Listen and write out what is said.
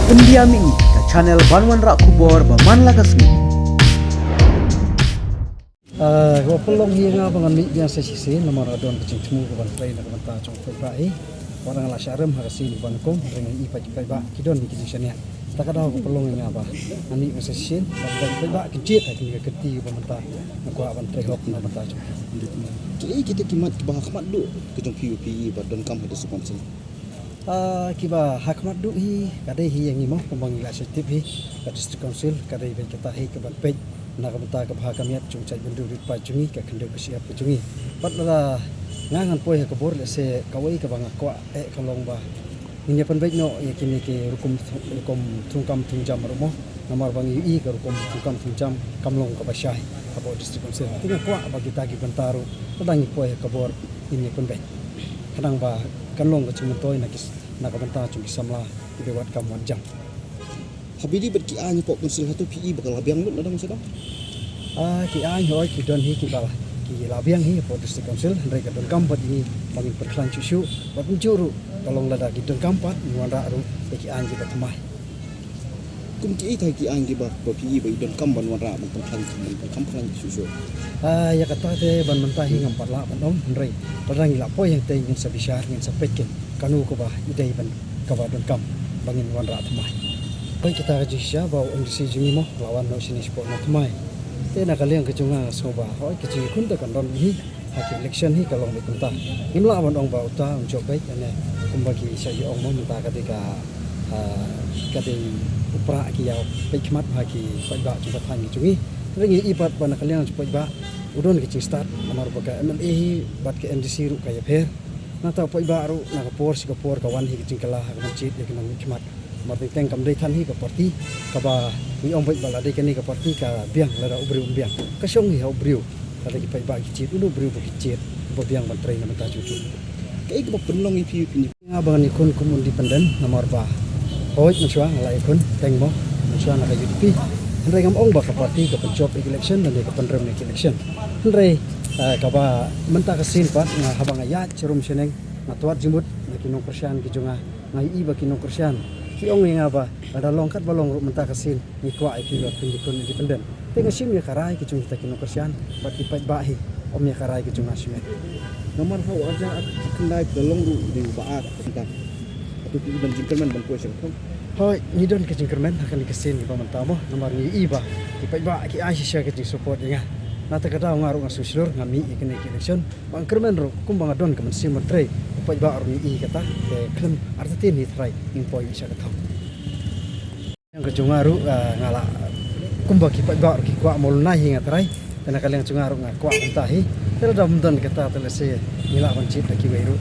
Pendiami ke channel Banwan Rak Kubor Baman Lakasmi. Gua pelong hiang abangan mi biang sesi nomor adon kecing temu ke ban train ke banta chong pai bai orang la syarem harasin ban kom dengan i pai ba kidon ni kecing sania tak ada gua pelong hiang apa ani sesi ban pai ba kecil lagi ke keti ke banta ko ban train hop na banta chong jadi kita kimat bah khmat du kecong PUPE badon kam ada sponsor kiba hakmat du hi kadai hi yang imo pembang la setip hi ka district council kadai ben kita hi ke ban pej nak benta ke bah kamiat chung cai bendu rit pa chungi ka kenduk siap chungi patla ngangan poi ke bor le se kawai ke bang ko kalong ba ini pen baik no ya kini ke rukum tungkam tungjam romo nomor bang i ke rukum tungkam tungjam kamlong ke basyai abo district council tinga ko bagi tagi bentaru tadangi poi ke bor ini pen baik kadang ba kanlong ke cumutoi nak benta chung samla ibewat kam wanjang habidi berki anya pok konsil hatu PE bakal labiang lu nadang sedang ki ai hoi ki don hi ki bala ki labiang hi po district council handai ka don kampat ini bagi perklan cucu bat mencuru tolong lada ki don kampat nuan ra ru ki anji ka tmai kum ki thai ki angi ba PE ba don kam ban wara ban kam plan susu ya kata te ban mentah hi ngam parla ban om handai padang ila po yang te ngin sabishar ngin sapekin kanu ko ba idai ban ka ba don kam bangin wan ra tmai baik kita kerja siapa bawa industri juni mo lawan no sini sport no tmai te nak kalian kecunga soba hoi kecil kun te kandon hi hakim election hi kalong di kunta imla awan ong bau ta unjuk baik ane kumbagi saya ong mo minta ketika upra ki yau baik mat haki pai ba kita thangi cungi ringi ibat bana kalian pai ba udon kecil start amar baga MLA hi bat ke MDC ru kaya pher na ta pai ba ru na kapor si kapor kawan hi kecil kalah mencit ya kena hikmat marti teng kam dei than hi ka parti ka ba mi ong bai bala dei kani ka parti ka biang la ubri biang ka song hi ubriu kada ki pai ba ki cit ulu ubriu ki cit bo biang ban train na ta cucu kai ko penlong i PUPE ni ngabang ni kun kum independent nomor ba hoi mensua ngalai kun teng mo mensua na ka UDP handai ngam ong ba ka parti ka penjob election dan ka penrem election handai ka ba menta ka sin pat nga habang ayat cerum seneng na tuat jimut na kinong persyan ki junga ngai iba kinong persyan ki ong nga ba ada longkat balong ru menta kasin ni kwa ai ki kun independent tenga sim ya karai ki chung ta kinong persyan bat ki pai bahi om ya karai ki chung asime nomor hau aja kendai dolong ru di baat kita atau di ban jingkerman ban kuasa kan hoi ni don ki jingkerman akan di kasin ki pamanta mo nomor ni iba ki pai ba ki aisha ki jing support nga nata kada ngaru ngasuslur ngami ikene ki election bang kermen ro kumbang adon kemen sim tre pai ba ru ni kata ke klem arti ni trai impoi bisa kata yang kejungaru ngala kumba ki pai ba ki kwa mol nahi ngatrai tena kalian jungaru ngakwa entahi tera dam don kata telese nila bancit ki weiru